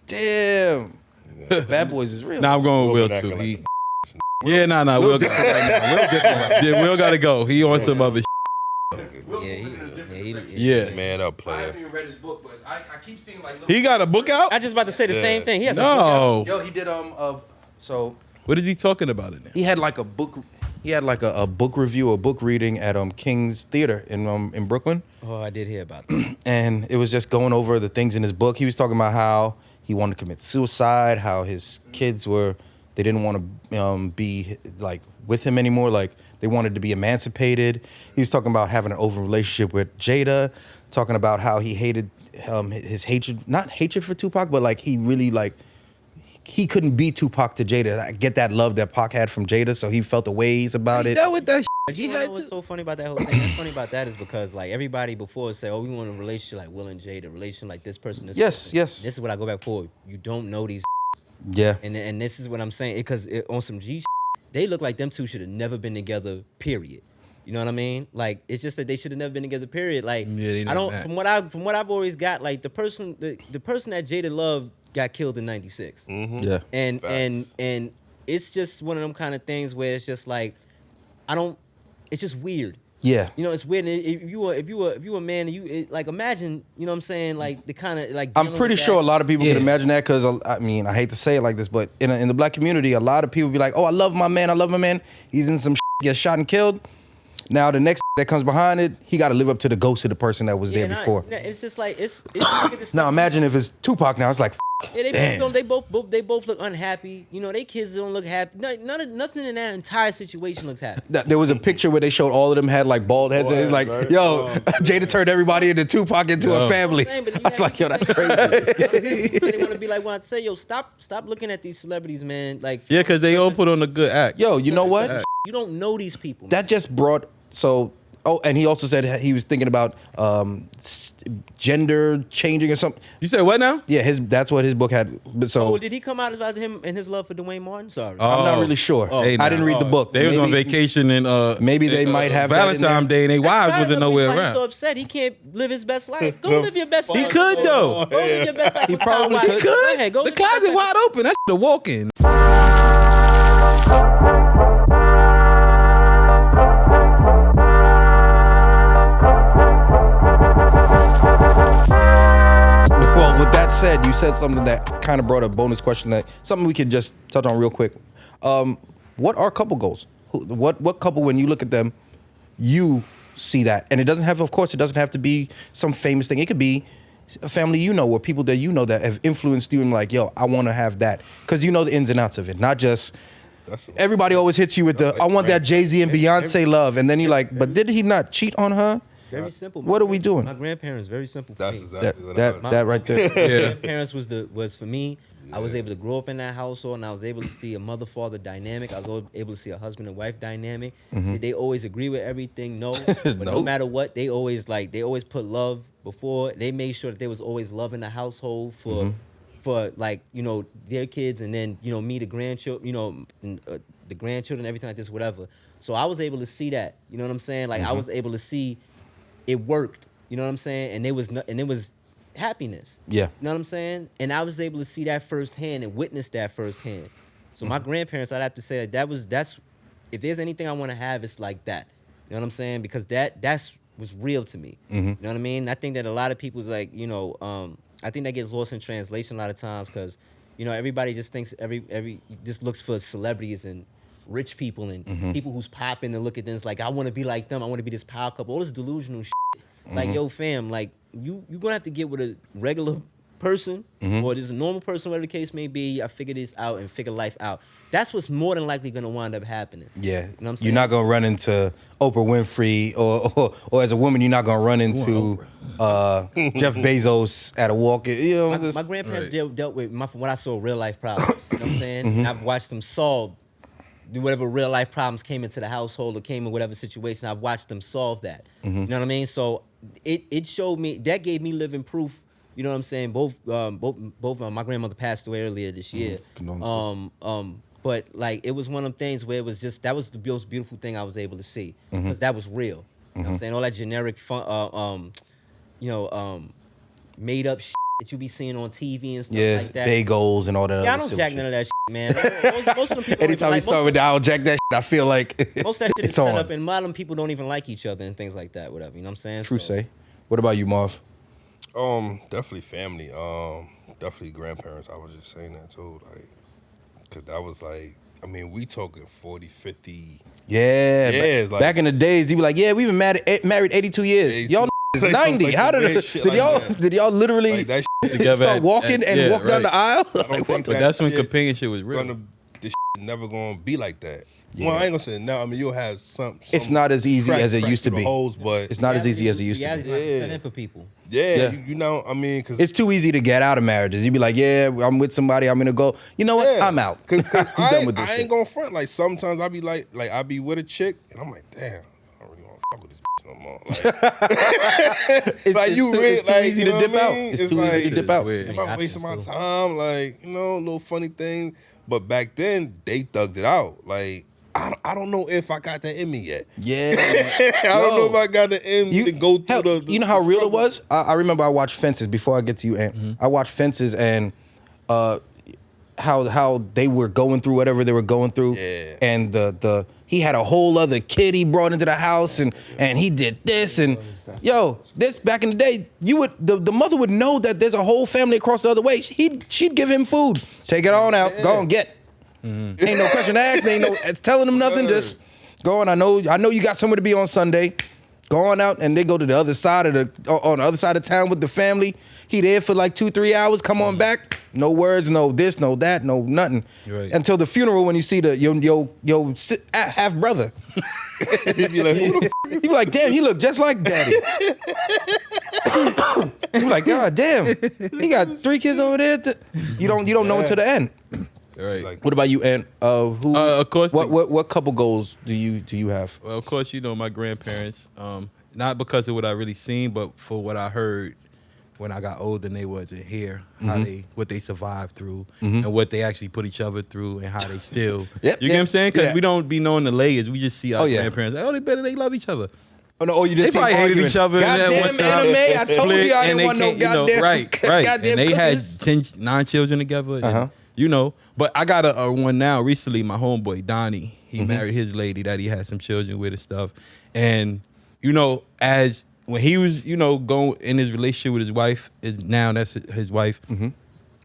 Damn. Bad Boys is real. Nah, I'm going with Will too. Yeah, nah. Will got Will got to go. He on some other. Yeah. Man up, player. I haven't even read his book, but I keep seeing like. He got a book out? I just about to say the same thing. He has a book No. Yo, he did so. What is he talking about in there? He had like a book. He had like a book review, a book reading at King's Theater in Brooklyn. Oh, I did hear about that. And it was just going over the things in his book. He was talking about how he wanted to commit suicide, how his kids they didn't want to be like with him anymore, like they wanted to be emancipated. He was talking about having an open relationship with Jada, talking about how he hated his hatred, not hatred for Tupac, but like he really like, he couldn't be Tupac to Jada, get that love that Pac had from Jada, so he felt the ways about it. That with that You know what's so funny about that whole thing? What's funny about that is because like everybody before say, oh, we want a relationship like Will and Jada, a relationship like this person, this person. Yes. This is what I go back for. You don't know these. Yeah. And this is what I'm saying, because on some G, they look like them two should have never been together. Period. You know what I mean? Like it's just that they should have never been together. Period. Like I don't. Match. From what I've always got, like the person that Jada loved got killed in '96. Mm-hmm. Yeah. And it's just one of them kind of things where it's just like it's just weird. Yeah. You know, it's weird. If you were a man, and like imagine, you know what I'm saying, like the kind of like. I'm pretty sure a lot of people can imagine that because I mean I hate to say it like this, but in the black community, a lot of people be like, oh, I love my man. He's in some gets shot and killed. Now the next that comes behind it, he got to live up to the ghost of the person that was there before. It's just like it's look at this now imagine if it's Tupac. Now it's like. Yeah, they both look unhappy. You know, they kids don't look happy. Nothing in that entire situation looks happy. There was a picture where they showed all of them had like bald heads, and it's like, yo, Jada turned everybody into Tupac into a family. I was like, yo, that's crazy. They want to be like, when I say, yo, stop looking at these celebrities, man. Like, yeah, because they all put on a good act. Yo, you know what? You don't know these people. Man. That just brought Oh, and he also said he was thinking about gender changing or something. You said what now? Yeah, that's what his book had. So, did he come out about him and his love for Dwayne Martin? Sorry, I'm not really sure. Hey, I didn't read the book. They was on vacation and maybe they might have Valentine's Day and their wives wasn't nowhere around. He's so upset he can't live his best life. Go live your best life. He could though. Go live your best life. He probably could. Go ahead, the closet wide open. That's the walk-in. Well, with that said, you said something that kind of brought a bonus question, that something we could just touch on real quick. What are couple goals? What couple, when you look at them, you see that? And it doesn't have to be some famous thing. It could be a family you know, or people that you know that have influenced you and like, yo, I want to have that. Because you know the ins and outs of it, not just... Everybody always hits you with I want that Jay-Z and Beyonce love. And then you're like, but did he not cheat on her? Very simple. What are we doing? My grandparents, very simple for me. Exactly what that right there. My grandparents was for me. I was able to grow up in that household, and I was able to see a mother-father dynamic. I was able to see a husband and wife dynamic. Did they always agree with everything? No. But no matter what, they always put love before. They made sure that there was always love in the household for like, you know, their kids, and then, you know, me, the grandchildren, you know, the grandchildren, everything like this, whatever. So I was able to see that. You know what I'm saying? Like I was able to see it worked. You know what I'm saying? And it was happiness. Yeah. You know what I'm saying? And I was able to see that firsthand and witness that firsthand. So my grandparents, I'd have to say that's if there's anything I want to have, it's like that. You know what I'm saying? Because that's was real to me. You know what I mean? I think that a lot of people's like, you know, I think that gets lost in translation a lot of times because, you know, everybody just thinks every just looks for celebrities and rich people and people who's popping and look at them. It's like, I want to be like them. I want to be this power couple. All this delusional shit. Like, yo, fam, like, you gonna have to get with a regular person or just a normal person, whatever the case may be. I figure this out and figure life out. That's what's more than likely gonna wind up happening. Yeah. You know what I'm saying? You're not gonna run into Oprah Winfrey or as a woman, you're not gonna run into Jeff Bezos at a walk. You know, my grandparents dealt with from what I saw, real life problems. You know what I'm saying? And I've watched them solve whatever real life problems came into the household or came in whatever situation. I've watched them solve that. You know what I mean? So it showed me, that gave me living proof. You know what I'm saying? Both my grandmother passed away earlier this year. But like it was one of them things where it was just, that was the most beautiful thing I was able to see because that was real. You know what I'm saying? All that generic fun, made up shit that you be seeing on TV and stuff Yeah, like that. bagels and all that. Yeah, I other don't silly jack shit. none of that shit, man. Most of them people Anytime we like, start with the I'll jack that shit, I feel like most of that shit is it's set on. up, and a lot of them people don't even like each other and things like that, whatever. You know what I'm saying? True So, say. What about you, Marv? Definitely family. Definitely grandparents. I was just saying that too, like, cause that was like, I mean, we talking 40, 50. Yeah, it's like- back in the days, you be like, yeah, we've been married 82 years. 82. Y'all is Like 90. some How weird did shit did like y'all that. did y'all literally Like that shit Together start walking and walk down the aisle? I don't think But that's when shit companionship was real. this shit never gonna be like that. Yeah. Well, I ain't gonna say now. I mean, you'll have some It's not as easy crack- as it crack used to through the be. holes, but It's not as easy as it used to be. Reality's not Yeah. set in for people. Yeah. you know, I mean, cause It's too easy to get out of marriages. You'd be like, yeah, I'm with somebody. I'm gonna go. You know what? yeah. I'm out. Cause I'm done with this I shit. ain't gonna front. Like sometimes I be like I be with a chick, and I'm like, damn, I don't really want to fuck with this bitch no more. Like, It's, like it's you too, really, it's too like, easy you to know dip what I out. mean? It's It's too easy to like- dip out. Weird. Am I wasting my time? Like, you know, little funny things. But back then, they thugged it out. Like, I don't know if I got that in me yet. Yeah. I don't know if I got the in me to go through hell, the you know how real it struggle. was? I remember I watched Fences before I get to you, Ant. I watched Fences and how they were going through whatever they were going through. Yeah. And the he had a whole other kid he brought into the house and he did this and this back in the day, you would the mother would know that there's a whole family across the other way. She'd give him food. Take it on out. Go and get. Ain't no question asked. Ain't no telling them nothing. Just go on. I know you got somewhere to be on Sunday. Go on out, and they go to the other side of on the other side of town with the family. He there for like 2-3 hours. Come on back. No words. No this. No that. No nothing. Right. Until the funeral when you see your half brother. He'd be like, who the You be like, damn, he look just like daddy. You be like, God damn, he got 3 kids over there. You don't know until the end. Right. Like, What about you, Ant? Who? Of course. What couple goals do you have? Well, of course, you know my grandparents. Not because of what I really seen, but for what I heard when I got older and they wasn't here. What they survived through and what they actually put each other through and how they still. Yep, You get what I'm saying? Because yeah. we don't be knowing the layers. We just see our Oh, yeah. grandparents. Like, they love each other. Oh no! You just They probably hated each other. Goddamn at one time. anime! I told Split, you I and didn't they want no can't, you know, goddamn. right. Goddamn And they cousins. had 9 children together. and, Uh-huh. You know, but I got a one now recently. My homeboy Donnie, he married his lady that he had some children with and stuff. And you know, as when he was, you know, going in his relationship with his wife, that's his wife.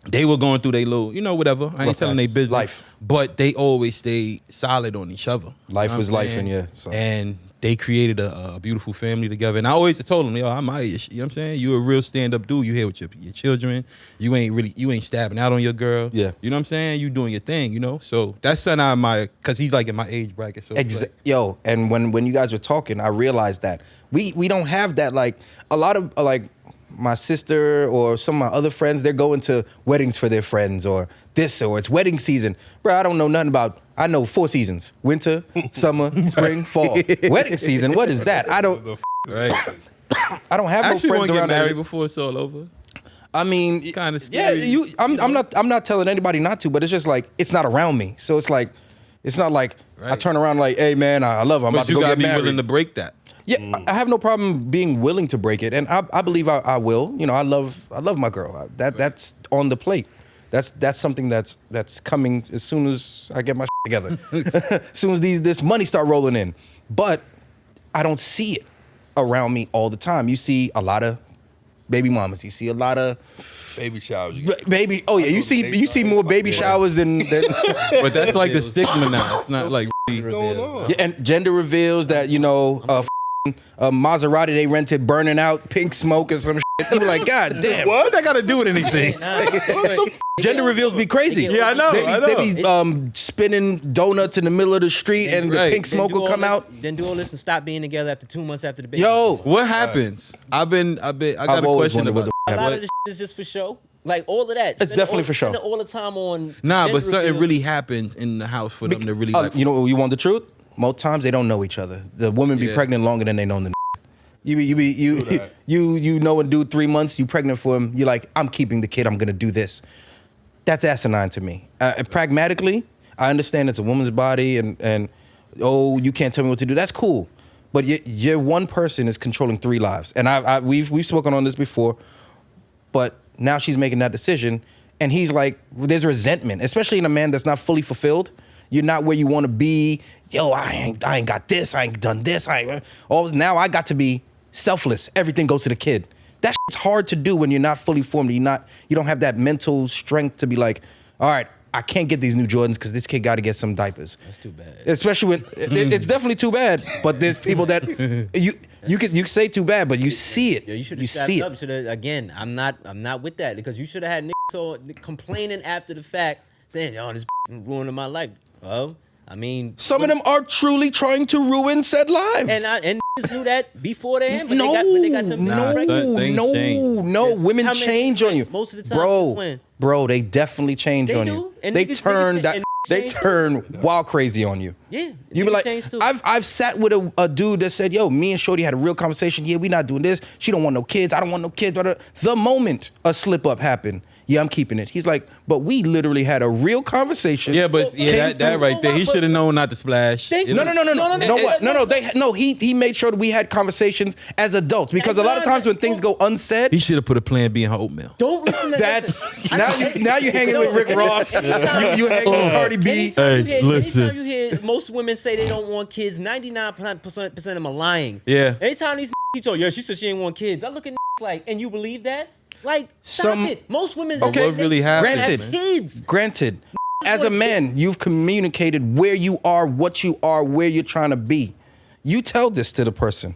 They were going through their little, you know, whatever. I ain't Rough telling their patches. business. Life. But they always stayed solid on each other. Life You know was what I'm life, saying? and yeah, so. And they created a beautiful family together. And I always told them, I'm out here. You know what I'm saying? You a real stand-up dude. You here with your children. You ain't stabbing out on your girl. Yeah. You know what I'm saying? You doing your thing, you know? So that's something I admire, because he's like in my age bracket. So it's like, And when you guys were talking, I realized that we don't have that. Like a lot of like my sister or some of my other friends, they're going to weddings for their friends or it's wedding season. Bro, I don't know nothing about. I know 4 seasons: winter, summer, spring, fall. Wedding season. What is that? I don't right. have I no actually friends want to get around married that. before it's all over. I mean, Kinda yeah, scary, I'm not telling anybody not to, but it's just like it's not around me. So it's like it's not like I Right. turn around like, hey man, I love her. I'm But about to you go got to get be married. willing to break that. Yeah, I have no problem being willing to break it, and I believe I will. You know, I love my girl. That's on the plate. That's something that's coming as soon as I get my shit together. As soon as this money start rolling in. But I don't see it around me all the time. You see a lot of baby mamas. You see a lot of baby showers. You get. baby. Oh yeah, you see more baby showers than But that's like the stigma now. It's not like What's going on? Yeah, and gender reveals that a Maserati they rented burning out, pink smoke or some shit. You be like, God damn. what that got to do with anything? Gender reveals be crazy. Yeah, I know. They be spinning donuts in the middle of the street and the Right. pink smoke will come out. Then do all this and stop being together after 2 months after the baby. Yo, What happens? I got I've a always question wondered what about. the a lot what? of this shit is just for show. Like all of that. It's definitely for show. Spend all the time on. Nah, but gender something reveals. really happens in the house for them to really like. You know, you want the truth? Most times they don't know each other. The woman be Yeah. pregnant longer than they know the. You know a dude 3 months, you pregnant for him. You're like, I'm keeping the kid. I'm gonna do this. That's asinine to me. Pragmatically, I understand it's a woman's body, and you can't tell me what to do. That's cool, but you're one person is controlling 3 lives, and we've spoken on this before. But now she's making that decision, and he's like, there's resentment, especially in a man that's not fully fulfilled. You're not where you want to be. Yo, I ain't got this. I ain't done this. Now I got to be selfless. Everything goes to the kid. That shit's hard to do when you're not fully formed. You don't have that mental strength to be like, all right, I can't get these new Jordans because this kid got to get some diapers. That's too bad. Especially when it's definitely too bad. But there's people that you can say too bad, but you see it. Yeah, you should have stepped up. Again, I'm not with that because you should have had niggas so complaining after the fact, saying, "Yo, this ruining my life." Well, I mean, some of them are truly trying to ruin said lives. And niggas knew that before then. But they got them no. Women change on you. Most of the time, bro, they definitely change on you. And they turn wild crazy on you. Yeah, you be like, I've sat with a dude that said, yo, me and Shorty had a real conversation. Yeah, we not doing this. She don't want no kids. I don't want no kids. The moment a slip up happened, yeah, I'm keeping it. He's like, but we literally had a real conversation. Yeah, but that right there, he should have known not to splash. No. He made sure that we had conversations as adults because a lot of times when things go unsaid, he should have put a plan B in her oatmeal. Don't listen to that. Now you hanging with Rick Ross. You hanging with Cardi B. Hey, listen. Anytime you hear most women say they don't want kids, 99% of them are lying. Yeah. Anytime these keep talking, she said she ain't want kids. I look at like, and you believe that? Like, stop it. Most women what really happened? Granted, as a man, you've communicated where you are, what you are, where you're trying to be. You tell this to the person.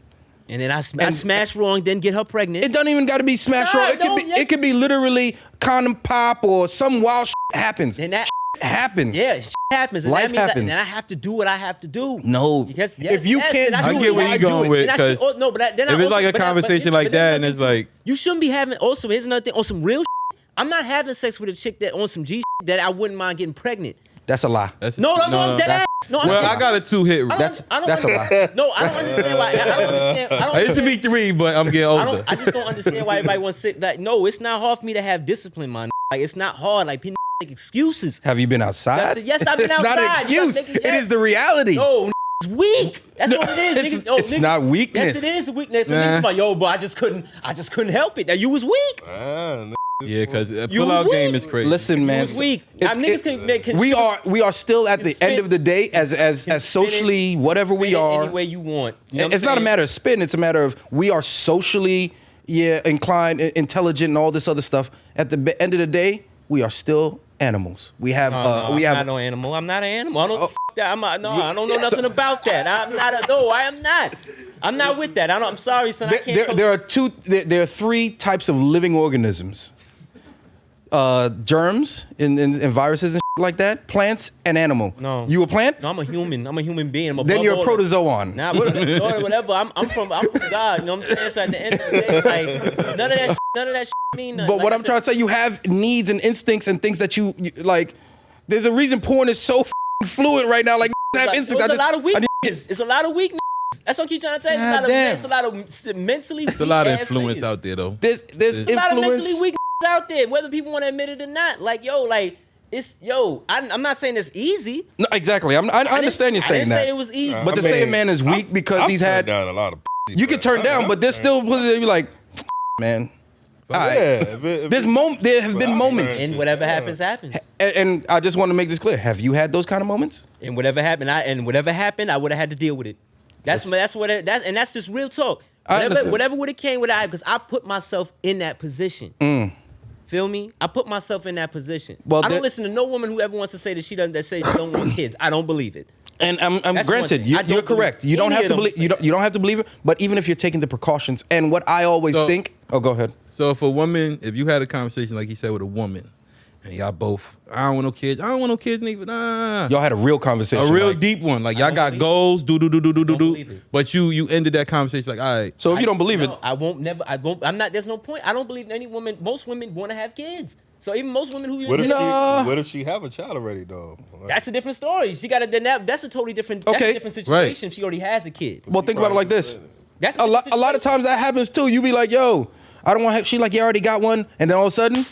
And then I smash wrong, then get her pregnant. It don't even got to be smash wrong. It could be literally condom pop or some wild shit happens. And that happens. Yeah, shit happens. And life happens. And I have to do what I have to do. No. Because, if you can't I get where you're going with. Because if it's like a conversation like that and it's like. You shouldn't be having, also, here's another thing, on some real shit, I'm not having sex with a chick that on some G shit that I wouldn't mind getting pregnant. That's a lie. No, dead ass. No, I got a 2-hit. That's a lie. No, I don't understand why. I used to be 3, but I'm getting older. I just don't understand why everybody wants to sit. Like, no, it's not hard for me to have discipline, man. Like, it's not hard. Like, people make excuses. Have you been outside? Yes, I've been outside. It's not an excuse. It is the reality. No, it's weak. That's what it is. It's not weakness. Yes, it is a weakness. Niggas like, yo, but I just couldn't help it. Now you was weak. Yeah, because pull-out game is crazy. Listen, man. It was weak. We are still at the end of the day as socially whatever we are. Any way you want. You know it's not a matter of spin. It's a matter of we are socially inclined, intelligent, and all this other stuff. At the end of the day, we are still animals. We have. I'm not no animal. I'm not an animal. I don't. That. I don't know nothing about that. I'm not. I am not. I'm not with that. I'm sorry, son. I can't. There are 3 types of living organisms. Germs and viruses and shit like that, plants and animal. No. You a plant? No, I'm a human. I'm a human being. Then you're a protozoan. Nah, whatever. I'm from God. You know what I'm saying? So at the end of the day, like none of that shit mean nothing. But what I'm trying to say, you have needs and instincts and things that you like. There's a reason porn is so fluid right now. Like have instincts. It's a lot of weakness. It's a lot of weakness. That's what I keep trying to tell you. It's a lot of mentally. There's a lot of influence out there, though. There's a lot of mentally weak out there, whether people want to admit it or not. Like, I'm not saying it's easy. No, exactly. I understand you're saying that. I didn't say it was easy. But to say a man is weak because he's had down a lot of. You can turn down, but there's still you're like, man. There have been moments. And whatever happens. And I just want to make this clear. Have you had those kind of moments? And whatever happened, I would have had to deal with it. That's just real talk. Whatever would have came with it, because I put myself in that position. Feel me? I put myself in that position. Well, I don't listen to no woman who ever wants to say that she don't want kids. I don't believe it. And I'm granted, you're correct. You don't have to believe. You don't have to believe it. But even if you're taking the precautions, and what I always think. Oh, go ahead. So if a woman, if you had a conversation like you said with a woman, and y'all both, I don't want no kids. I don't want no kids neither. Nah. Y'all had a real conversation. A real deep one. Like y'all got goals. Do. But you ended that conversation like, all right. So if you don't believe it, I'm not. There's no point. I don't believe any woman. Most women want to have kids. So even most women who what if she have a child already, though? That's a different story. She got that's a totally different. That's a different situation. Right. If she already has a kid. Well, think about it like this. That's a lot of times that happens too. You be like, yo, I don't want. She like, you already got one, and then all of a sudden,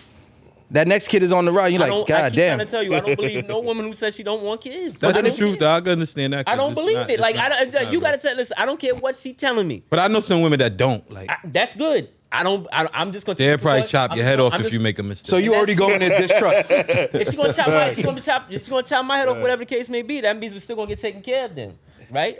that next kid is on the ride. You're like, God damn. I'm trying to tell you, I don't believe no woman who says she don't want kids. That's the truth, though. I can understand that. I don't believe it. Like, you got to tell. Listen, I don't care what she telling me. But I know some women that don't. Like, that's good. I'm just gonna. They'll probably chop your head off I'm if just- you make a mistake. So you already going in distrust. If she's gonna chop my head off, whatever the case may be, that means we're still gonna get taken care of then, right?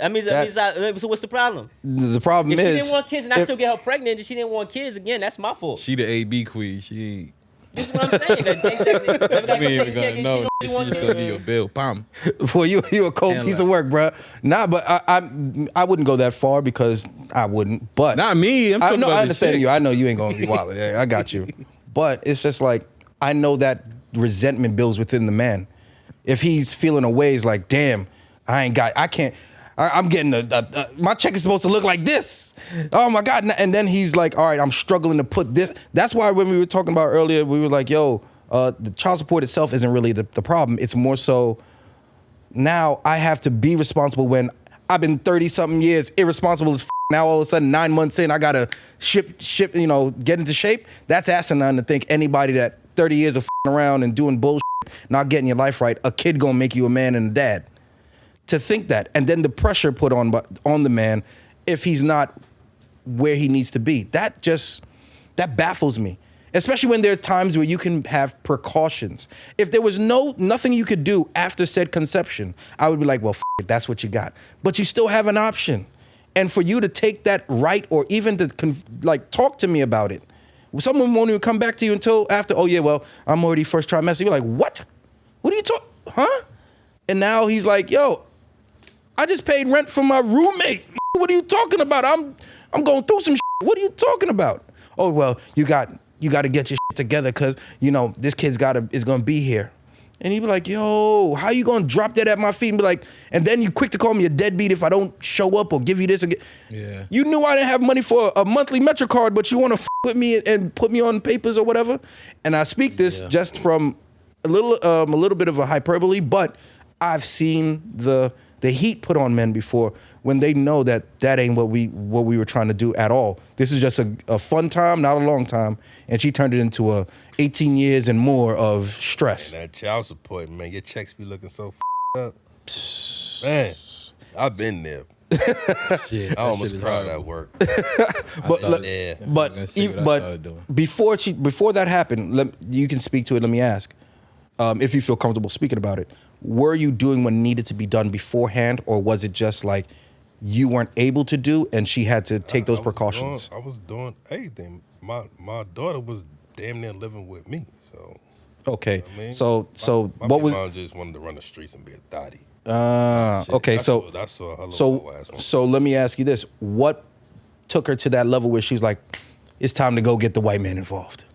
So what's the problem? The problem If she is, didn't want kids and I still get her pregnant, and she didn't want kids again, that's my fault. She the AB queen. She ain't. This is what I'm saying. That We ain't even gonna know. She just gonna give you a bill. Bam. well, you a cold And piece of work, bro. Nah, but I wouldn't go that far because I wouldn't. But Not me. I'm talking I about the understand chick. you. I know you ain't gonna be wild. Yeah, I got you. But it's just like I know that resentment builds within the man. If he's feeling a way, he's like, damn, I'm getting my check is supposed to look like this. Oh my God. And then he's like, all right, I'm struggling to put this. That's why when we were talking about earlier, we were like, yo, the child support itself isn't really the problem. It's more so now I have to be responsible when I've been 30 something years irresponsible as now all of a sudden 9 months in, I gotta ship, get into shape. That's asinine to think anybody that 30 years of around and doing bullshit, not getting your life right, a kid gonna make you a man and a dad. To think that, and then the pressure put on the man if he's not where he needs to be. That baffles me, especially when there are times where you can have precautions. If there was nothing you could do after said conception, I would be like, well, it, that's what you got. But you still have an option, and for you to take that right, or even to talk to me about it, someone won't even come back to you until after. Oh yeah, well, I'm already first trimester. You're like, what? What are you talking? Huh? And now he's like, yo, I just paid rent for my roommate. What are you talking about? I'm going through some shit. What are you talking about? Oh, well, you got to get your shit together because, this kid's is going to be here. And he'd be like, yo, how you going to drop that at my feet and be like, and then you quick to call me a deadbeat if I don't show up or give you this or Yeah. You knew I didn't have money for a monthly Metro card, but you want to with me and put me on papers or whatever. And I speak this just from a little bit of a hyperbole, but I've seen the heat put on men before when they know that ain't what we were trying to do at all. This is just a fun time, not a long time, and she turned it into a 18 years and more of stress. And that child support, man, your checks be looking so up. Man, I've been there. Shit, I almost cried at work. But before that happened, you can speak to it. Let me ask, if you feel comfortable speaking about it. Were you doing what needed to be done beforehand, or was it just like you weren't able to do and she had to take those precautions? I was doing everything. My daughter was damn near living with me. So okay, you know what I mean? so my what was? mom just wanted to run the streets and be a thotty. Okay, So let me ask you this: what took her to that level where she was like, "It's time to go get the white man involved.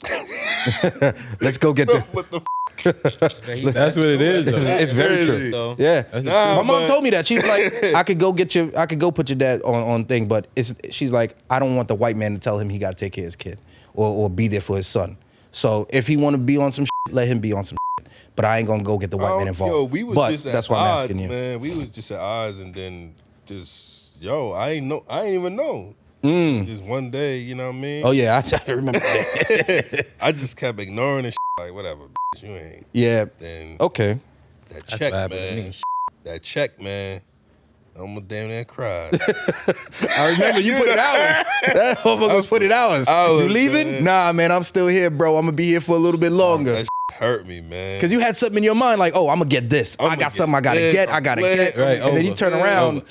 Let's go get the." What the That's what it is, though. It's very true. So, Yeah, my mom man. told me that. She's like, I could go put your dad on thing, but she's like, I don't want the white man to tell him he got to take care of his kid or be there for his son. So if he want to be on some shit, let him be on some shit. But I ain't gonna go get the white man involved. Yo, we was but just at that's why I'm odds, asking you. man. We was just at odds, and then I ain't even know. Just one day, you know what I mean? Oh yeah, I remember that. I just kept ignoring and like, whatever, bitch, you ain't. Yeah. Then Okay. that That's check, what happened to man. me. That check, man. I almost damn near cried. I remember you put it hours. That motherfucker put it hours. hours, You leaving? man. Nah, man, I'm still here, bro. I'm gonna be here for a little bit longer. That hurt me, man. Cause you had something in your mind like, oh, I'm gonna get this. I got something I gotta get. I gotta get. Right, and then you over. turn around,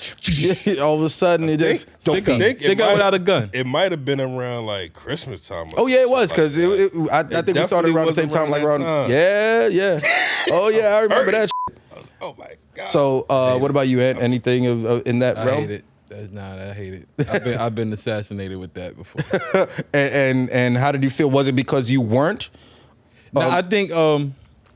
all of a sudden it just don't Stick up. feed. Stick up without a gun. It might have been around like Christmas time. Oh yeah, it was because because I think we started definitely around the was same time, like around around. that Yeah. Oh yeah, I remember that. oh my god. So what about you, Ant? Anything in that I realm? hate it. I hate it. I've been assassinated with that before. And how did you feel? Was it because you weren't? No, I think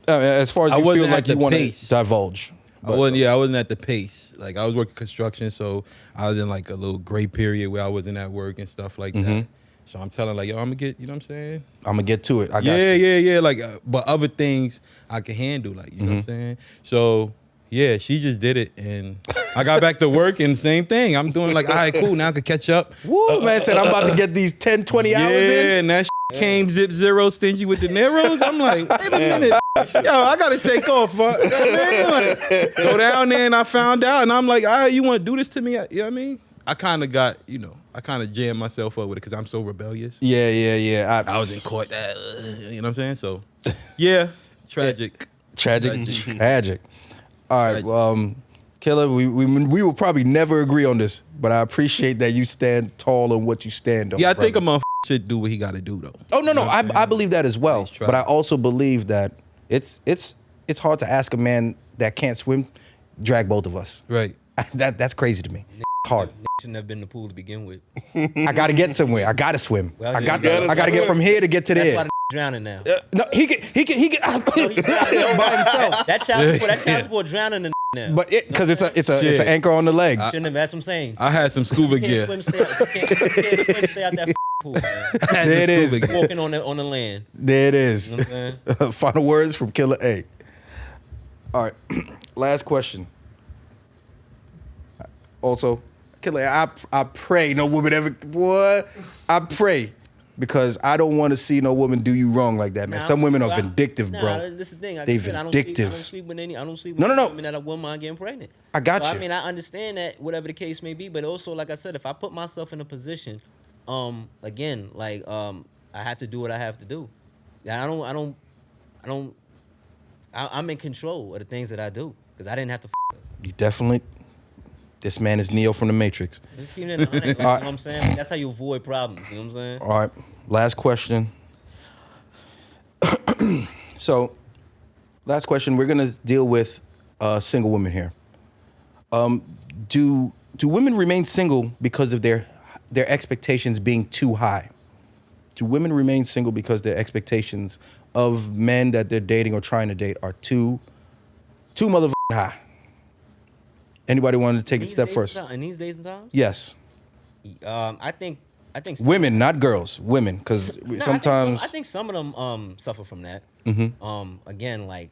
As far as I you wasn't feel like at you the want to pace. divulge. I wasn't at the pace. Like I was working construction, so I was in like a little gray period where I wasn't at work and stuff like that. So I'm telling like, yo, I'm gonna get, you know what I'm saying? I'm gonna get to it. I got Yeah, you. yeah. Like, but other things I can handle, like, you know what I'm saying? So yeah, she just did it, and I got back to work, and same thing. I'm doing like, all right, cool. Now I can catch up. Woo, man said I'm about to get these 10, 20 hours in. Yeah, and that came zip zero stingy with the Neros. I'm like, wait a minute. Yo, I gotta take off. Fuck. You know what I mean? Like, go down there and I found out, and I'm like, all right, you want to do this to me? You know what I mean? I kind of got, I kind of jammed myself up with it because I'm so rebellious. Yeah. I was in court. You know what I'm saying? So, yeah, tragic. Tragic. All right, Killer, we will probably never agree on this, but I appreciate that you stand tall on what you stand on. Yeah, I brother. think a motherfucker should do what he got to do, though. Oh, no, You know what I'm I saying? believe that as well. He's trying. But I also believe that it's hard to ask a man that can't swim, drag both of us. Right. That's crazy to me. Hard. Shouldn't have been in the pool to begin with. I got to get somewhere. I got to swim. Well, I yeah, got you gotta to get from here to get to That's there. why the drowning now. No, he can. No, he's drowning by himself. That child support drowning the now. But because it's an Shit. anchor on the leg. Shouldn't have. That's what I'm saying. I had some scuba You can't gear. swim, stay out that pool. Man. I had There some it is. scuba gear. Walking on the land. There it is. You know what I'm saying? Final words from Killer A. All right, last question. Also, Killer A, I pray no woman ever. Boy, I pray because I don't want to see no woman do you wrong like that, man. Some women are vindictive, bro. This is the thing. Like They I said, vindictive. I don't sleep with any. I don't sleep No, with no, no. women that I wouldn't mind getting pregnant. I got So, you. I mean, I understand that whatever the case may be, but also, like I said, if I put myself in a position, again, like I have to do what I have to do. Yeah, I'm in control of the things that I do because I didn't have to. You definitely. This man is Neo from the Matrix. Just keep it in the honey, like, you know what I'm saying? Like, that's how you avoid problems. You know what I'm saying? All right, last question. So, last question. We're gonna deal with single women here. Do women remain single because of their expectations being too high? Do women remain single because their expectations of men that they're dating or trying to date are too motherfucking high? Anybody want to take a step first? In these days and times? Yes. I think Women, not girls. Women, because sometimes I think some of them suffer from that. Again, like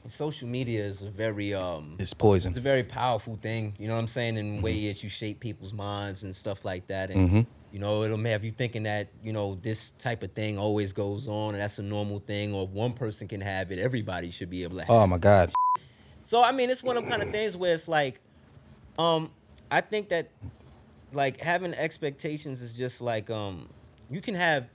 social media is a very it's poison. it's a very powerful thing. You know what I'm saying? In the way that you shape people's minds and stuff like that. And you know, it'll have you thinking that, you know, this type of thing always goes on and that's a normal thing, or if one person can have it, everybody should be able to have Oh it. my God. So I mean, it's one of them kind of things where it's like, I think that like having expectations is just like you can have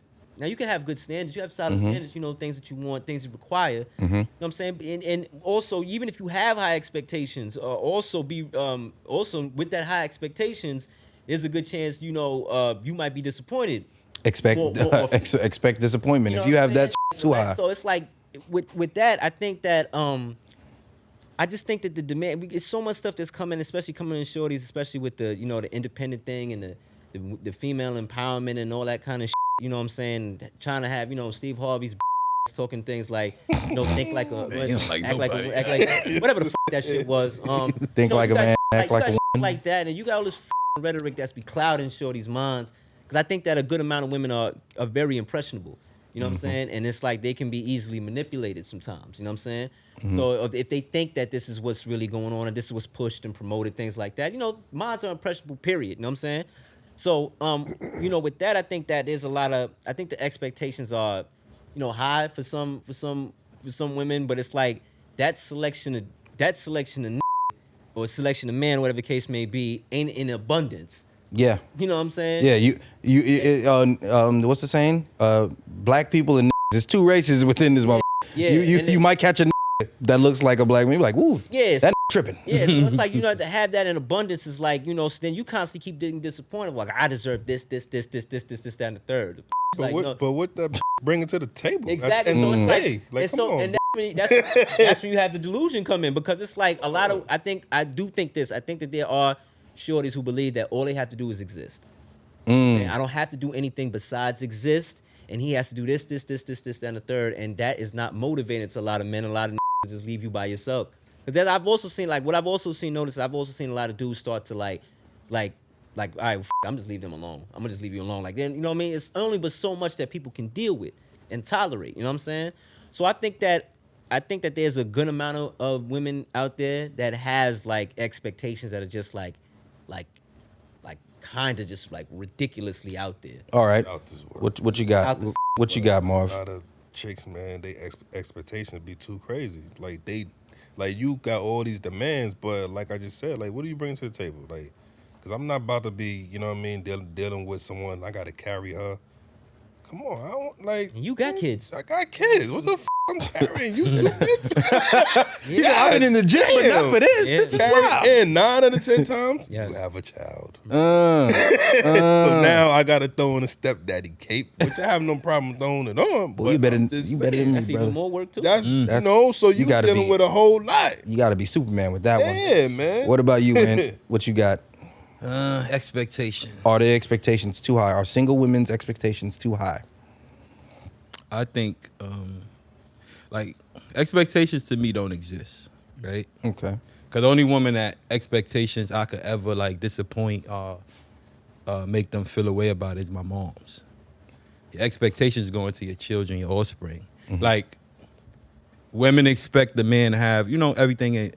good standards, you have solid standards, you know, things that you want, things you require. You know what I'm saying? And also, even if you have high expectations, also with that high expectations, there's a good chance, you know, you might be disappointed. Expect expect disappointment You know if you what have I'm that saying? too high. So it's like with that, I think that I just think that the demand, it's so much stuff that's coming, especially coming in shorties, especially with the, you know, the independent thing and the female empowerment and all that kind of shit, you know what I'm saying? Trying to have, you know, Steve Harvey's talking things like, you know, think like a, act like whatever the that shit was. Think like a man, act like a woman. woman. Like that, and you got all this rhetoric that's be clouding shorties' minds. Because I think that a good amount of women are very impressionable. You know what I'm saying? And it's like they can be easily manipulated sometimes. You know what I'm saying? So if they think that this is what's really going on and this is what's pushed and promoted, things like that, you know, minds are impressionable, period. You know what I'm saying? So, you know, with that, I think that there's I think the expectations are, you know, high for some women, but it's like that selection of or selection of man, whatever the case may be, ain't in abundance. Yeah. You know what I'm saying? Yeah, what's the saying? Black people and there's two races within this motherfucker. Yeah, You might catch a that looks like a black man. You're like, ooh, Yes. that tripping. Yeah, so it's like, you know, to have that in abundance is like, you know, so then you constantly keep getting disappointed. Like, I deserve this, that, and the third. But Like, what, you know, but what that bringing to the table? exactly. At the So end it's of like, the day, and come so, on. and that's when you have the delusion come in, because it's like a lot of, I think that there are shorties who believe that all they have to do is exist. And I don't have to do anything besides exist, and he has to do this, that, and the third, and that is not motivating to a lot of men. A lot of just leave you by yourself. Because I've also seen, like, what I've also seen a lot of dudes start to like, all right, I'm just leave them alone. I'm gonna just leave you alone. Like, then, you know what I mean? It's only but so much that people can deal with and tolerate. You know what I'm saying? So I think that there's a good amount of women out there that has like expectations that are just like kind of just like ridiculously out there. All right. Out this world. What you got? Out the What you got, Marv? A lot of chicks, man, they expectations be too crazy. Like you got all these demands, but like I just said, like what do you bring to the table? Like Because I'm not about to be, you know what I mean, dealing with someone, I got to carry her. Come on, I don't, like. And you got kids. I got kids. What the f*** I'm carrying? You too, bitch? Yeah, I've been in the gym, but not for this. Yeah. This is Carry- wild. And 9 out of 10 times, Yes. you have a child. Uh, So now I got to throw in a stepdaddy cape, which I have no problem throwing it on. Boy, you better I'm than just you better saying, than me, That's brother. even more work too. That's, you That's- know, so you you gotta dealing be- with a whole lot. You got to be Superman with that one. Yeah, man. What about you, man? What you got? Expectation. Are their expectations too high? Are single women's expectations too high? I think, like, expectations to me don't exist, right? Okay. Because the only woman that expectations I could ever, like, disappoint or make them feel a way about is my mom's. Your expectations go into your children, your offspring. Like, women expect the man to have, you know, everything,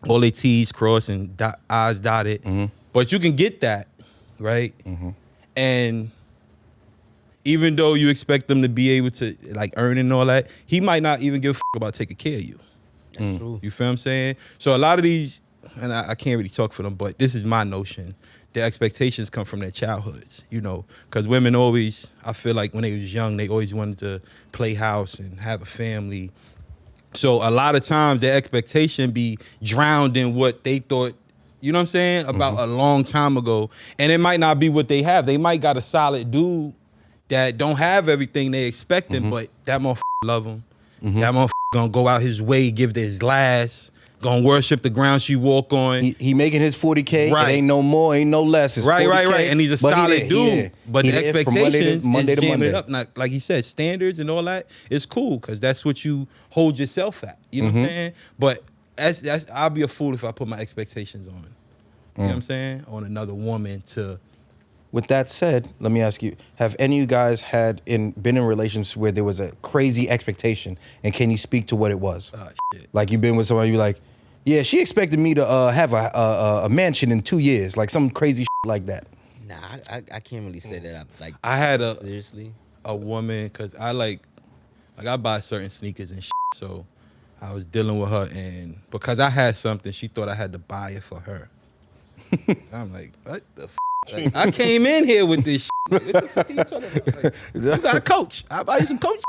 all their T's crossed and I's dotted. But you can get that, right? And even though you expect them to be able to, like, earn and all that, he might not even give a about taking care of you. That's true. You feel what I'm saying? So a lot of these, and I can't really talk for them, but this is my notion. Their expectations come from their childhoods, you know, because women always, I feel like when they was young, they always wanted to play house and have a family. So a lot of times their expectation be drowned in what they thought, you know what I'm saying, about a long time ago. And it might not be what they have. They might got a solid dude that don't have everything they expecting, but that motherfucker love him. That motherfucker gonna go out his way, give his last, gonna worship the ground she walk on. He making his 40K. Right. It ain't no more, ain't no less. It's Right. 40K, And he's a but solid there, dude. there. But He the there from expectations Monday is to jamming Monday. it up. Not, like he said, standards and all that is cool because that's what you hold yourself at. You know what I'm saying? But that's I'll be a fool if I put my expectations on. You know what I'm saying? On another woman to. With that said, let me ask you: have any of you guys been in relationships where there was a crazy expectation, and can you speak to what it was? Shit. Like you've been with somebody, you like, yeah, she expected me to have a mansion in 2 years, like some crazy like that. Nah, I can't really say that. I had Seriously. a woman because I like I buy certain sneakers and shit, so I was dealing with her, and because I had something, she thought I had to buy it for her. I'm like, what the f? Like, I came in here with this shit. Like, what the fuck are you talking about? Like, you got a coach. I'll buy you some coach.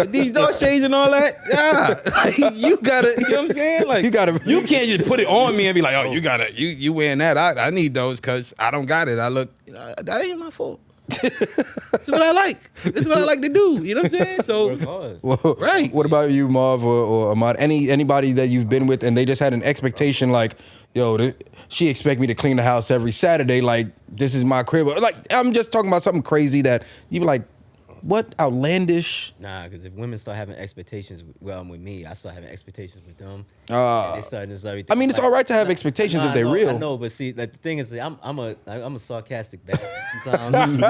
These dog shades and all that. Yeah. Like, you gotta, you know what I'm saying? Like, you can't just put it on me and be like, oh, you wearing that. I need those because I don't got it. I look, that ain't my fault. This is what I like. This is what I like to do. You know what I'm saying? So, Work hard. Well, right. What about you, Marv or Ahmaad? Anybody that you've been with and they just had an expectation like, yo, she expect me to clean the house every Saturday. Like, this is my crib. Like, I'm just talking about something crazy that you be like, what outlandish? Nah, because if women start having expectations, with me, I start having expectations with them. Uh, and they start just everything. I mean, it's all right to have expectations if they're real. I know, but see, like the thing is, I'm a sarcastic bastard sometimes.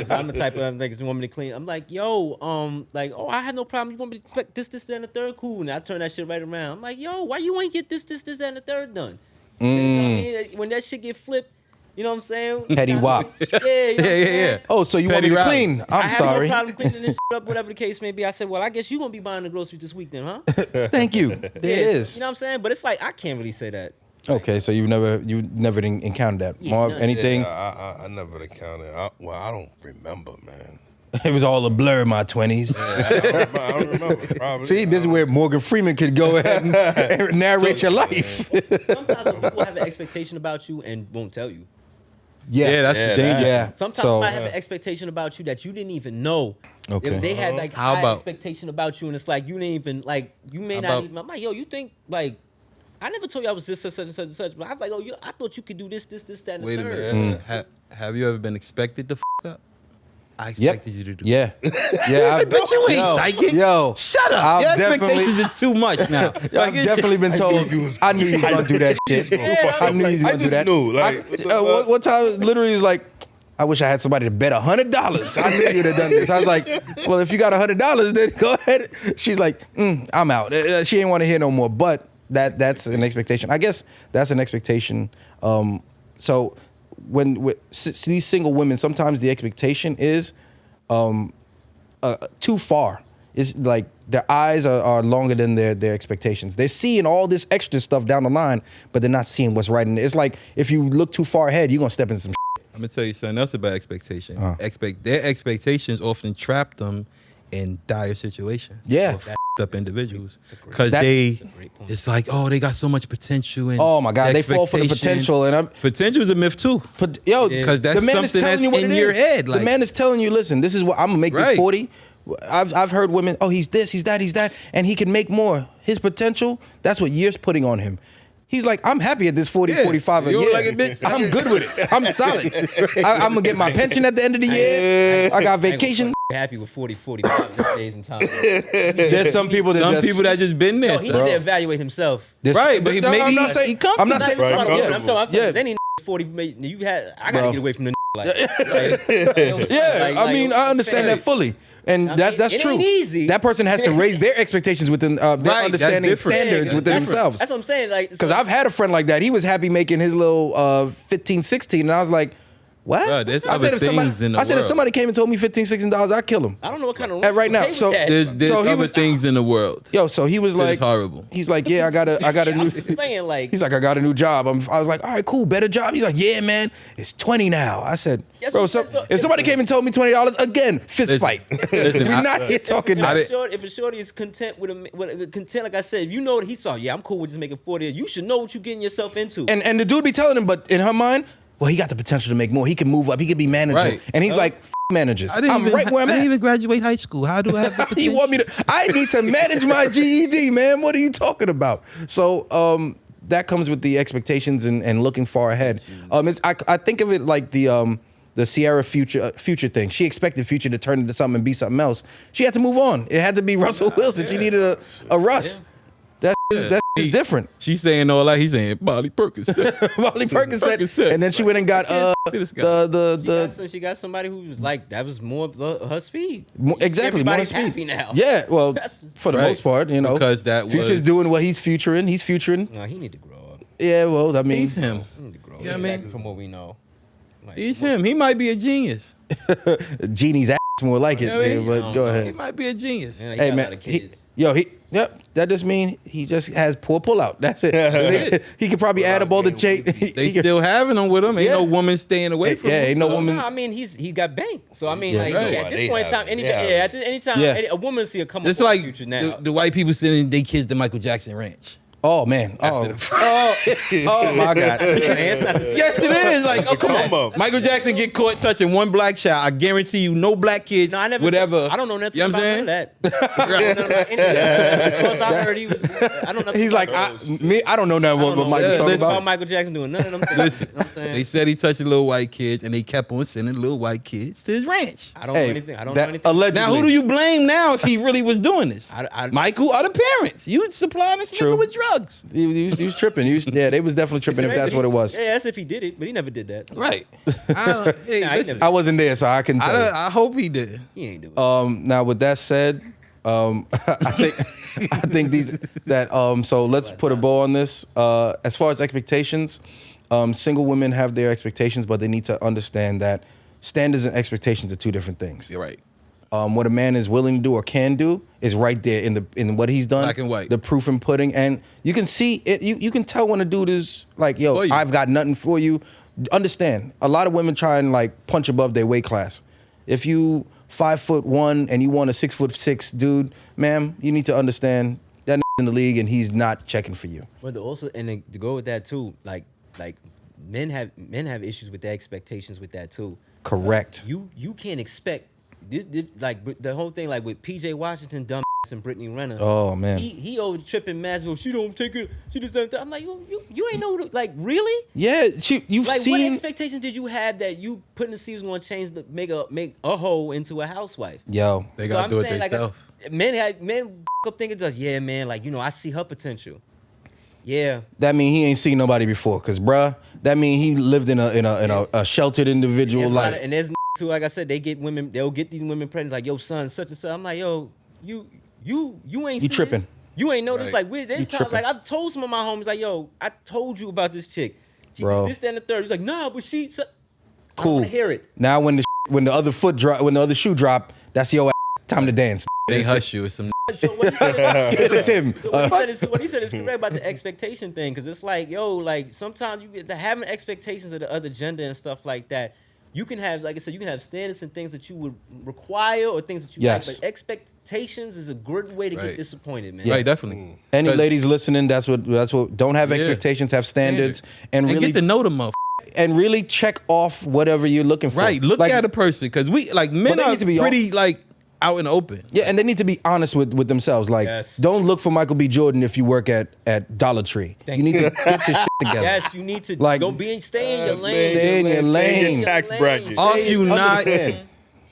So I'm the type of like, you want me to clean? I'm like, yo, like, oh, I have no problem. You want me to expect this, that, and the third? Cool. And I turn that shit right around. I'm like, yo, why you ain't get this, that, and the third done? You know what I mean? When that shit get flipped, you know what I'm saying? Petty wop. Yeah, you know what I'm saying? Oh, so you want me to Petty clean? I I'm have sorry. no problem cleaning this shit up, whatever the case may be. I said, well, I guess you gonna be buying the groceries this week then, huh? Thank you. There it is. You know what I'm saying? But it's like I can't really say that. Okay, so you've never encountered that. Yeah, Marv, no. anything? Yeah, I never encountered. I don't remember, man. It was all a blur in my 20s. I don't remember. Probably. See, this is where Morgan Freeman could go ahead and narrate your life. Sometimes when people have an expectation about you and won't tell you. Yeah, that's Yeah, the danger. Yeah. Sometimes So- they might have an expectation about you that you didn't even know. Okay. If they had like How high about- expectation about you, and it's like you didn't even like you may How not about- even. I'm like, yo, you think like I never told you I was this, such and such and such, but I was like, oh, I thought you could do this, that, and the Wait a third. minute. Have you ever been expected to f up? I expected you to do. Yeah. Yeah. Bitch, you ain't psychic. Yo. Shut up. I've Your definitely- expectations is too much now. I've definitely been told. I knew you was gonna do that shit. I knew you was I gonna do just that. knew, like, One time, literally, was like, I wish I had somebody to bet $100. I knew you'd have done this. I was like, well, if you got $100, then go ahead. She's like, I'm out. She ain't want to hear no more. But that's an expectation. I guess that's an expectation. So when with these single women, sometimes the expectation is too far. It's like their eyes are longer than their expectations. They're seeing all this extra stuff down the line, but they're not seeing what's right in it. It's like if you look too far ahead, you're gonna step into some shit. I'm gonna tell you something else about expectation. Their expectations often trap them in dire situations. Yeah. Or up individuals because it's like, oh, they got so much potential and oh my God, they fall for the potential, and potential is a myth too. Because that's the man is something telling that's you what in it your is. head. Like, the man is telling you, listen, this is what I'm gonna make this 40. I've heard women, oh, he's this, he's that, and he can make more. His potential, that's what years putting on him. He's like, I'm happy at this 40, 45 a year. Like it, bitch? I'm good with it. I'm solid. I'm gonna get my pension at the end of the year. I got vacation. Happy with 40, 45 days and time. There's some people that just been there. No, he need to evaluate himself. Right, but maybe I'm not saying, I'm not saying, I'm talking any 40. You had, I gotta get away from the. I mean, I understand that fully, and that's it true. Ain't easy. That person has to raise their expectations within their understanding standards within themselves. That's what I'm saying. Like, because I've had a friend like that. He was happy making his little 15, 16, and I was like, what? Bro, there's other things in the world. If somebody came and told me $15, $16, I'd kill him. I don't know what kind of right now. So there's other things in the world. Yo, so he was like, it's horrible. He's like, yeah, I got a new. Saying like, he's like, I got a new job. I was like, all right, cool, better job. He's like, yeah, man, it's 20 now. I said, bro, if somebody came and told me $20 again, fist fight. We're not here talking about it. If a shorty is content with content, like I said, if you know what he saw, yeah, I'm cool with just making 40. You should know what you're getting yourself into. And the dude be telling him, but in her mind, well, he got the potential to make more. He can move up. He could be manager. Right. And he's like, managers. I'm right where I'm I at. didn't even graduate high school. How do I have the potential? You want me to? I need to manage my GED, man. What are you talking about? So that comes with the expectations and looking far ahead. I think of it like the Sierra Future thing. She expected Future to turn into something and be something else. She had to move on. It had to be Russell Wilson. She needed a Russ. That is different. She's saying all that. He's saying Molly Perkins. Molly Perkins said, and then she went and got she got somebody who was like, that was more of her speed. Exactly, more Everybody's speed. happy now. Yeah, well, for the most part, you know, because Future's doing what he's futuring. He's futuring. No, he need to grow up. Yeah, well, I mean, he's him. He need to grow up. Yeah, I mean, from what we know, like, he's him. He might be a genius. Genie's ass more like it, I mean? but go ahead. He might be a genius. Yeah, Hey man, that just mean he just has poor pullout. That's it. He could probably add up all the change. They still having him with him. Ain't no woman staying away from him. Yeah, ain't no woman. No, I mean he got bank. So I mean, Yeah. at this point in time, any time a woman see a come It's up like Future now. the white people sending their kids to Michael Jackson Ranch. Oh man. Oh my God. Yes, it is. Like, oh, come on. Michael Jackson get caught touching one black child. I guarantee you, no black kids. No, I never. Whatever. I don't know nothing You know what I'm about saying? that. I don't know about any of that. Because I heard he was. I don't know. He's like, I don't know nothing what Michael's talking about. Michael Jackson doing none of them things. Listen, You know what I'm saying? they said he touched the little white kids, and they kept on sending little white kids to his ranch. I don't know anything. I don't know anything. Allegedly. Now, who do you blame now if he really was doing this? I- Michael or the parents? You supplying this True. nigga with drugs. He was tripping. Yeah, they was definitely tripping if that's what it was. Yeah, that's if he did it, but he never did that. Right. Hey, Nah, he listen, never- I wasn't there, so I couldn't tell you. I hope he did. He ain't do it. Now with that said, I think so let's put a bow on this. As far as expectations, single women have their expectations, but they need to understand that standards and expectations are two different things. You're right. What a man is willing to do or can do is right there in what he's done. Black and white. The proof and pudding. And you can see it, you can tell when a dude is like, yo, For you. I've got nothing for you. Understand, a lot of women try and like punch above their weight class. If you 5'1" and you want a 6'6" dude, ma'am, you need to understand that in the league and he's not checking for you. But also, and to go with that too, like men have issues with their expectations with that too. Correct. You can't expect this like the whole thing like with PJ Washington, dumb and Brittany Renner. Oh man. He over tripping mad. Well, she don't take it. She just doesn't. I'm like, you ain't know like really. Yeah, you've Like, seen. what expectations did you have that you putting the was going to change make a hoe into a housewife? Yo, They got to do it themselves. Like, men up thinking just man, like I see her potential. Yeah, that mean he ain't seen nobody before, cause bruh, that mean he lived in a sheltered individual life. And there's too, like I said, they'll get these women pregnant. Like, yo, son, such and such. I'm like, yo, you ain't. You tripping? It. You ain't know this. Right. Like, there's You times tripping. like I've told some of my homies, like, yo, I told you about this chick. She Bro. did this, that, and the third. He's like, nah, but she. I Cool. want to hear it. Now when the other shoe drop, that's your ass. Time to dance. They hush you. It's some So what he said, It's a Tim. So what he said is correct about the expectation thing, because it's like, yo, like sometimes you get to having expectations of the other gender and stuff like that. You can have, like I said, you can have standards and things that you would require or things that you Yes. like, but expectations is a good way to get disappointed, man. Right, definitely. Any 'Cause- ladies listening, that's what. Don't have expectations, have standards, and really get to know the motherfucker. and really check off whatever you're looking for. Right, look Like, at a person, because we like men they are need to be pretty like out in the open. Yeah, and they need to be honest with themselves. Like, Yes. don't look for Michael B. Jordan if you work at Dollar Tree. Thank you need to get your shit together. Yes, you need to Like, stay in your lane. stay in your lane. Tax bracket. Ought you not Understand.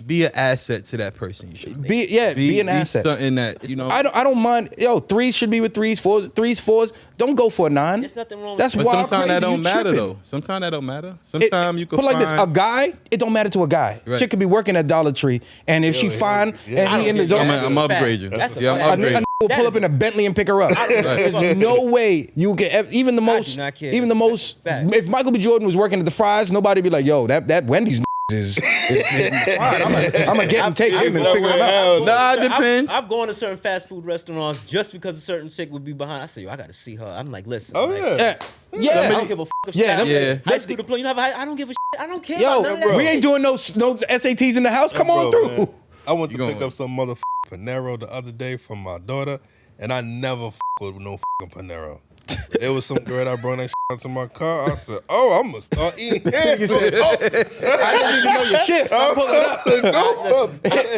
be an asset to that person? You should Be an asset. Something that you know. I don't mind. Yo, threes should be with threes, fours. Don't go for a 9. There's nothing wrong with That's But wild. sometimes that crazy. don't You matter tripping. though. Sometimes that don't matter. Sometimes you can put like this: a find- guy, it don't matter to a guy. Right. Chick could be working at Dollar Tree, and if she fine and he in the I'm zone, I'm upgrade you. That's a Yeah, I'm fact. a upgrade. nigga will pull up in a Bentley and pick her up. There's no way you can. Even the do most, not care. even the most. Fact. If Michael B. Jordan was working at the Fries, nobody would be like, "Yo, that Wendy's is fine. I'm gonna get him, take him, and figure him out." Nah, it depends. I've gone to certain fast food restaurants just because a certain chick would be behind. I say, yo, I got to see her. I'm like, listen. Oh like, yeah. Yeah, I don't give a f if Yeah, she them- high school diploma. You have I don't give a shit. I don't care Yo, about none of that. we ain't doing no SATs in the house. Come on Bro, through. man, I went to You pick going- up some motherfucking Panero the other day from my daughter, and I never with no fucking Panero. There was some girl that brought that out to my car. I said, "Oh, I'm gonna start eating here." You said, I didn't even know your shift. I'm pulling up.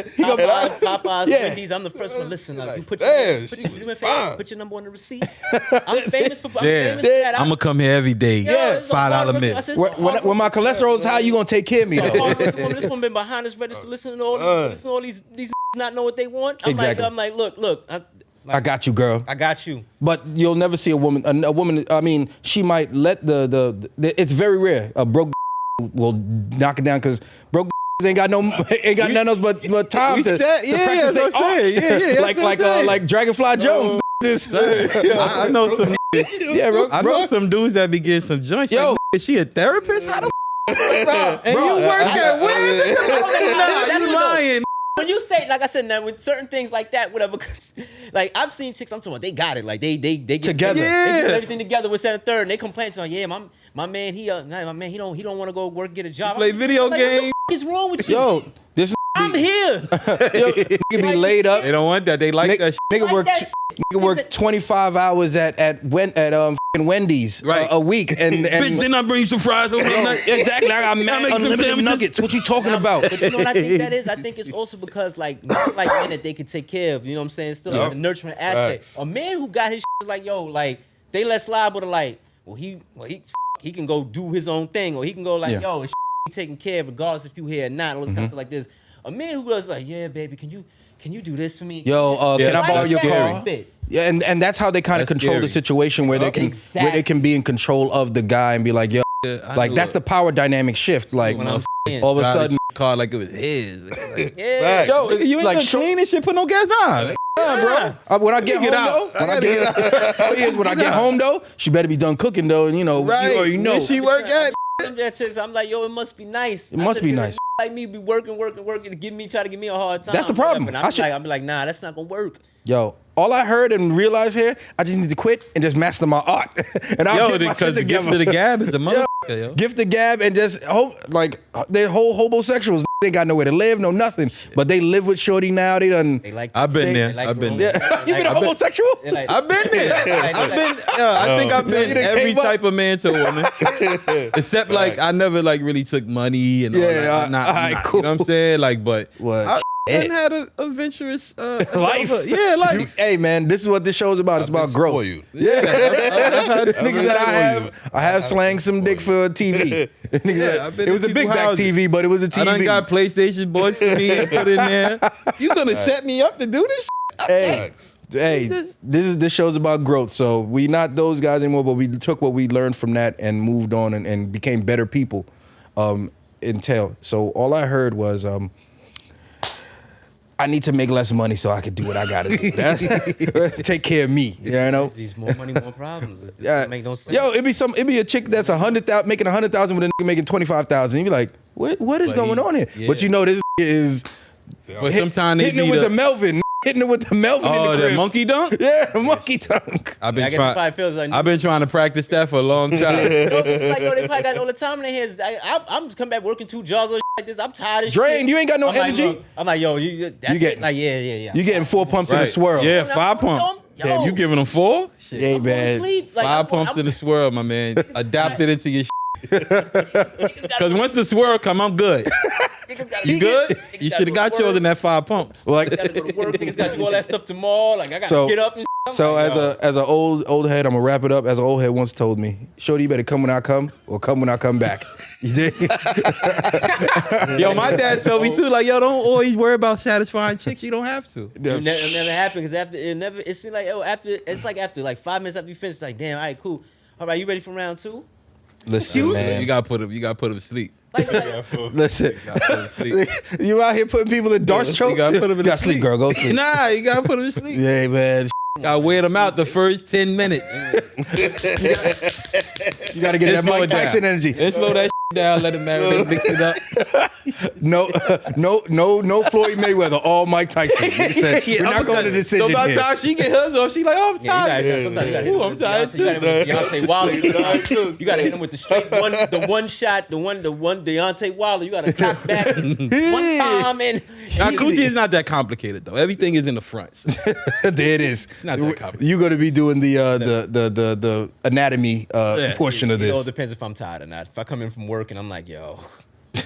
Popeyes, Yeah. Wendy's. I'm the first one. Listen, you put damn, your, she do me a favor, fine. put your number on the receipt. I'm famous for. I'm Yeah, famous for that. I'm gonna come here every day. Yeah, $5 meal. When my cholesterol is high, you gonna take care of me though. This one been behind this register, listening to all these not know what they want. Exactly. I'm like, look. I got you, girl. I got you. But you'll never see a woman. A woman. I mean, she might let the it's very rare. A broke will knock it down because broke ain't got nothing else but time to practice that's their what I'm saying. art. Yeah, that's what I'm saying. like Dragonfly Jones. I know some. Yeah, bro. I know some dudes that be getting some joints. Yo. Like, is she a therapist? How the Bro, and you work at where? Nah, That's you what- lying. when you say, like I said, now with certain things like that, whatever, 'cause, like I've seen chicks, I'm talking about, they got it, like they get Together. they Yeah. get everything together with that third, and they complain to, yeah, my man, he don't want to go work, get a job. Play video Like, games. What the f- is wrong with you? Yo, this I'm here. nigga be laid up. They don't want that. They like Nigga, that. nigga Like work. that shit. Nigga work 25 hours at fucking Wendy's Right. a week, and Bitch, didn't I bring you some fries over the night? exactly. I got make some unlimited sandwiches. nuggets. What you talking about? But you know what I think that is? I think it's also because like not like men that they can take care of. You know what I'm saying? Still like the nurturing aspect. Facts. A man who got his shit like, yo, like they let slide, but like, he can go do his own thing, or he can go like, Yeah. yo, his shit taken care of regardless if you here or not. All this kind of stuff like this. A man who goes like, yeah, baby, can you do this for me? Yo, Yeah, can I borrow that's your scary. car? Yeah, and that's how they kind of That's control the scary. situation where they can be in control of the guy and be like, yo, like that's the power dynamic shift. Like When I'm saying. all of a sudden, car like it was his. Like, Yeah. Facts. yo, you ain't like gonna clean and shit. Put no gas. Nah. when I get home out. though, when I get home though, she better be done cooking though, and you know, Right. you already know. Where she work at? That chicks, I'm like, yo, it must be nice. It must be "Dude, nice." Like me be working to try to give me a hard time. That's the problem. And I should- I'm like, nah, that's not gonna work. Yo, all I heard and realized here, I just need to quit and just master my art. And I'll Yo, get my because shit the gift together. of the gab is the motherfucker, yo. Gift the gab and just they're whole homosexuals. They got nowhere to live, no nothing. But they live with shorty now. They done. They like. I've been they there. like I've been grown- there. Yeah, you been a like- homosexual? they like- I've been there. I've been. I think I've been You done every came up. type of man to a woman, except like I never like really took money and all Yeah, that. I'm not, all right, not- cool. You know what I'm saying? Like, but What? I Shit. had an adventurous Life. Yeah, life. Hey man, this is what this show is about. It's about growth. You. Yeah, I've had Niggas that I have slang some dick for TV. Niggas I've been it was to a big people's back houses. TV, but it was a TV. I done got PlayStation boys for me and put in there. You gonna set me up to do this? Hey, Facts. hey, this show's about growth. So we not those guys anymore, but we took what we learned from that and moved on and became better people. Entail. So all I heard was I need to make less money so I can do what I gotta do. Take care of me. You know? These more money, more problems. It Yeah. doesn't make no sense. Yo, it'd be a chick that's 100,000 making 100,000 with a nigga making 25,000. You be like, what is But going he- on here? yeah. But you know this is But sometimes they hitting it be with the the Melvin. hitting it with the Melvin in Oh, the that crib. monkey dunk? Yeah, the monkey dunk. I've I been guess it trying. probably feels like. I've been trying to practice that for a long time. It's like, yo, they probably got all the time in their hands. I'm just coming back working 2 jobs or like this. I'm tired of Drain, shit. you ain't got no I'm like, energy. look, I'm like, yo, that's You get- it. Like, yeah. You getting 4 pumps in a Right. swirl. Yeah, I'm 5 pumps. Yo, Damn, you giving them 4? Yeah, I'm man. going to sleep. Like, 5 pumps in the swirl, my man. Adopt it into your Because once the swirl come, I'm good. You good? You should have got yours in that 5 pumps. Like, Gotta go to work. Niggas gotta do all that stuff tomorrow. Like, I gotta So- get up and shit. I'm so like, as an old head, I'm gonna wrap it up. As an old head once told me, "Shorty, you better come when I come, or come when I come back." You dig? Yo, my dad told me too, like, yo, don't always worry about satisfying chicks. You don't have to. It never happened because after it seemed like after like 5 minutes after you finish, it's like damn, all right, cool. All right, you ready for round 2? Listen, man. You gotta put him to sleep. Like, Listen, You gotta put him to sleep. you out here putting people in dark chokes. You gotta put him in Gotta sleep, girl. Go sleep. Nah, you gotta put him to sleep. Yeah, man. Gotta wear them out the first 10 minutes. You gotta get that Slow Mike it down. Tyson energy. And slow that down, let it marinate, mix it up. No Floyd Mayweather. All Mike Tyson. He said, we're not going to decision So by the here. time she get hers off, she like, oh, I'm tired. sometimes you gotta hit Ooh, him I'm with tired Beyonce, you gotta hit him with Deontay Wilder. You gotta hit him with the straight one shot, the one Deontay Wilder. You gotta cock back one time and Now, coochie is not that complicated though. Everything is in the front. So There it is. not that complicated. You're going to be doing the anatomy portion of you know, it this. depends if I'm tired or not. If I come in from work and I'm like, yo,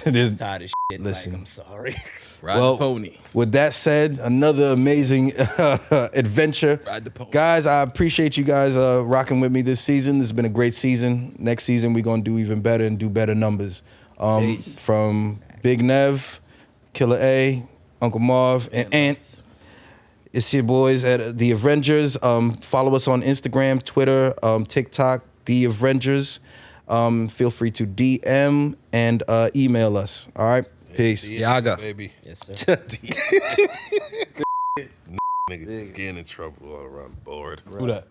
There's- I'm tired of shit, Listen. like, I'm sorry. Ride Well, the pony. With that said, another amazing adventure. Ride the pony. Guys, I appreciate you guys rocking with me this season. This has been a great season. Next season, we're going to do even better and do better numbers. Peace. From Big Nev, Killer A, Uncle Marv, and Ant. It's your boys at The Avengers. Follow us on Instagram, Twitter, TikTok, The Avengers. Feel free to DM and email us. All right? Peace. Yaga. Baby. Yes, sir. Niggas getting in trouble all around the board. Who that?